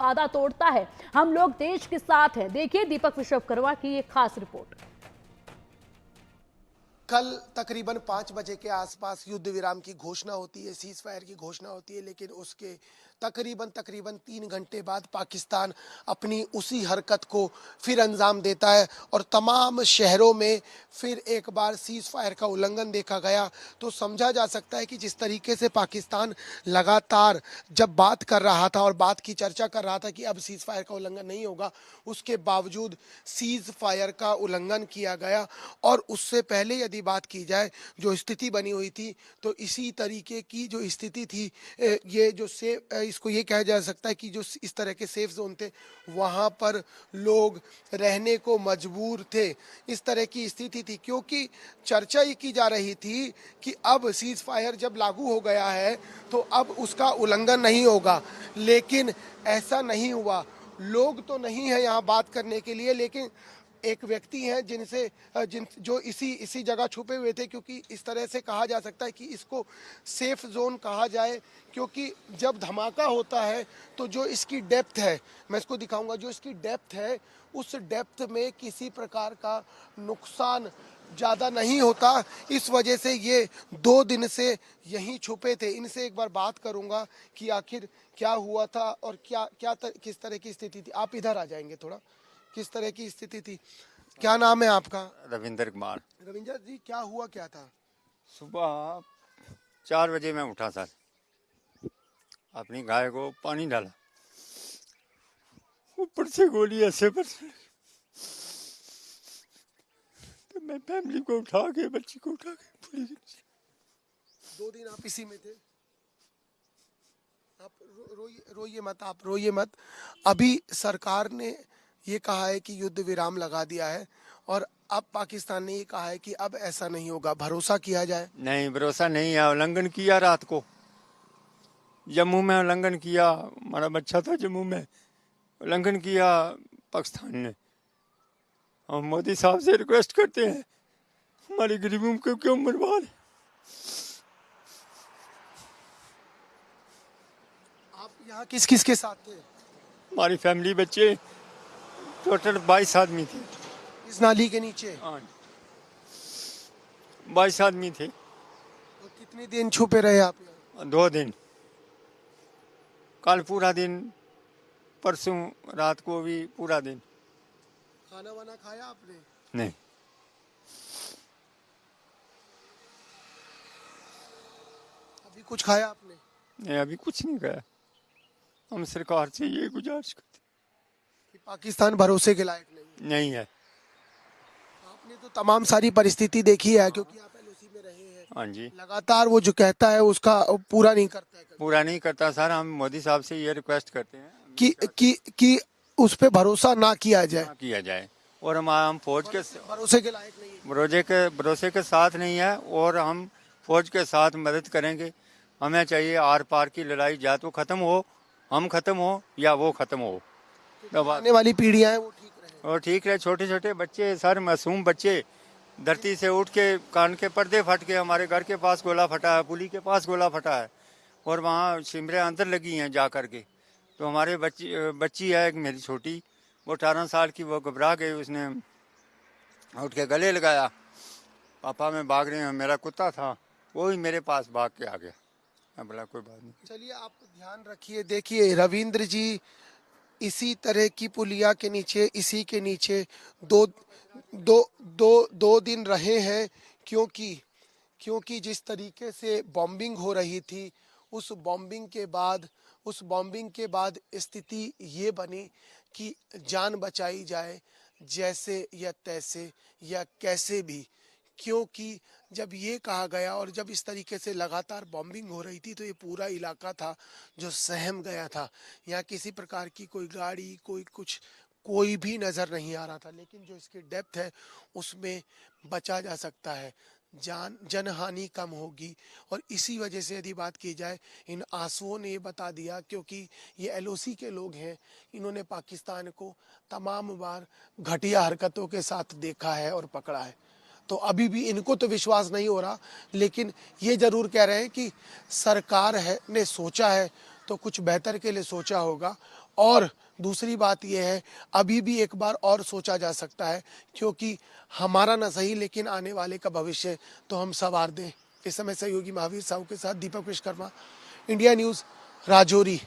आदा तोड़ता है। हम लोग देश के साथ हैं। देखिए दीपक विश्वकर्मा की एक खास रिपोर्ट। कल तकरीबन 5 बजे के आसपास युद्ध विराम की घोषणा होती है, सीज फायर की घोषणा होती है, लेकिन उसके तकरीबन 3 घंटे बाद पाकिस्तान अपनी उसी हरकत को फिर अंजाम देता है और तमाम शहरों में फिर एक बार सीज फायर का उल्लंघन देखा गया। तो समझा जा सकता है कि जिस तरीके से पाकिस्तान लगातार जब बात कर रहा था और बात की चर्चा कर रहा था कि अब सीज फायर का उल्लंघन नहीं होगा, उसके बावजूद सीज फायर का उल्लंघन किया गया। और उससे पहले यदि बात की जाए जो स्थिति बनी हुई थी, तो इसी तरीके की जो स्थिति थी, ये जो इसको ये कहा जा सकता है कि जो इस तरह के सेफ जोन थे वहाँ पर लोग रहने को मजबूर थे। इस तरह की स्थिति थी क्योंकि चर्चा ये की जा रही थी कि अब सीज फायर जब लागू हो गया है तो अब उसका उल्लंघन नहीं होगा, लेकिन ऐसा नहीं हुआ। लोग तो नहीं है यहाँ बात करने के लिए, लेकिन एक व्यक्ति हैं जो इसी जगह छुपे हुए थे, क्योंकि इस तरह से कहा जा सकता है कि इसको सेफ जोन कहा जाए, क्योंकि जब धमाका होता है तो जो इसकी डेप्थ है, मैं इसको दिखाऊंगा, जो इसकी डेप्थ है उस डेप्थ में किसी प्रकार का नुकसान ज़्यादा नहीं होता। इस वजह से ये 2 दिन से यहीं छुपे थे। इनसे एक बार बात करूंगा कि आखिर क्या हुआ था और किस तरह की स्थिति थी। आप इधर आ जाएंगे थोड़ा, किस तरह की स्थिति थी। क्या नाम है आपका? रविंदर कुमार। रविंदर जी, क्या हुआ क्या था? सुबह 4 बजे मैं उठा सर, अपनी गाय को पानी डाला, ऊपर से गोली ऐसे पर तो मैं फैमिली को उठा के, बच्ची को उठा के पूरी 2 दिन आप इसी में थे? आप रोइए मत, आप रोइए मत। अभी सरकार ने ये कहा है कि युद्ध विराम लगा दिया है और अब पाकिस्तान ने ये कहा है कि अब ऐसा नहीं होगा। भरोसा किया जाए? नहीं, भरोसा नहीं है। उल्लंघन किया रात को, जम्मू में उल्लंघन किया। हमारा बच्चा था जम्मू में, उल्लंघन किया पाकिस्तान ने। हम मोदी साहब से रिक्वेस्ट करते हैं, हमारी गरीबों को क्यों मरवा रहे? आप यहाँ किस किस के साथ थे? हमारी फैमिली, बच्चे, टोटल 22 आदमी थे। इस नाली के नीचे? हाँ, 22 आदमी थे। तो कितने दिन छुपे रहे आप यहाँ? 2 दिन, कल पूरा दिन, परसों रात को भी पूरा दिन। खाना वाना खाया आपने? नहीं, अभी कुछ खाया आपने? नहीं, अभी कुछ नहीं खाया। हम सरकार से ये गुजारिश करते कि पाकिस्तान भरोसे के लायक नहीं है। है। आपने तो तमाम सारी परिस्थिति देखी है, क्योंकि आप एलओसी में रहे हैं। हाँ जी, लगातार वो जो कहता है उसका पूरा नहीं करता है कभी। पूरा नहीं करता सर। हम मोदी साहब से ये रिक्वेस्ट करते हैं कि उस पे भरोसा ना किया जाए, ना किया जाए। और हम फौज के भरोसे के लायक नहीं है। भरोसे के साथ नहीं है, और हम फौज के साथ मदद करेंगे। हमें चाहिए आर पार की लड़ाई, या तो खत्म हो, हम खत्म हो, या वो खत्म हो। आने वाली पीढ़ियां हैं वो ठीक रहे। और ठीक है, छोटे छोटे बच्चे सर, मासूम बच्चे, धरती से उठ के कान के पर्दे फट के, हमारे घर के पास गोला फटा है, पुली के पास गोला फटा है, और वहाँ शिमरे अंदर लगी हैं जा कर के। तो हमारे बच्ची है एक मेरी छोटी, वो 18 साल की, वो घबरा गई, उसने उठ के गले लगाया, पापा मैं भाग रही हूँ। मेरा कुत्ता था, वो ही मेरे पास भाग के आ गया। मैं बोला कोई बात नहीं। चलिए, आप ध्यान रखिए। देखिए रविंद्र जी इसी तरह की पुलिया के नीचे, इसी के नीचे दो दिन रहे हैं, क्योंकि जिस तरीके से बॉम्बिंग हो रही थी, उस बॉम्बिंग के बाद स्थिति ये बनी कि जान बचाई जाए जैसे या तैसे या कैसे भी, क्योंकि जब ये कहा गया और जब इस तरीके से लगातार बॉम्बिंग हो रही थी तो ये पूरा इलाका था जो सहम गया था। यहाँ किसी प्रकार की कोई गाड़ी, कोई भी नज़र नहीं आ रहा था, लेकिन जो इसकी डेप्थ है उसमें बचा जा सकता है, जनहानि कम होगी। और इसी वजह से यदि बात की जाए, इन आंसुओं ने ये बता दिया, क्योंकि ये एलओसी के लोग हैं, इन्होंने पाकिस्तान को तमाम बार घटिया हरकतों के साथ देखा है और पकड़ा है। तो अभी भी इनको तो विश्वास नहीं हो रहा, लेकिन ये जरूर कह रहे हैं कि सरकार ने सोचा है तो कुछ बेहतर के लिए सोचा होगा और दूसरी बात यह है, अभी भी एक बार और सोचा जा सकता है, क्योंकि हमारा न सही लेकिन आने वाले का भविष्य तो हम संवार दें। इस समय सहयोगी महावीर साहू के साथ दीपक विश्वकर्मा, इंडिया न्यूज़, राजौरी।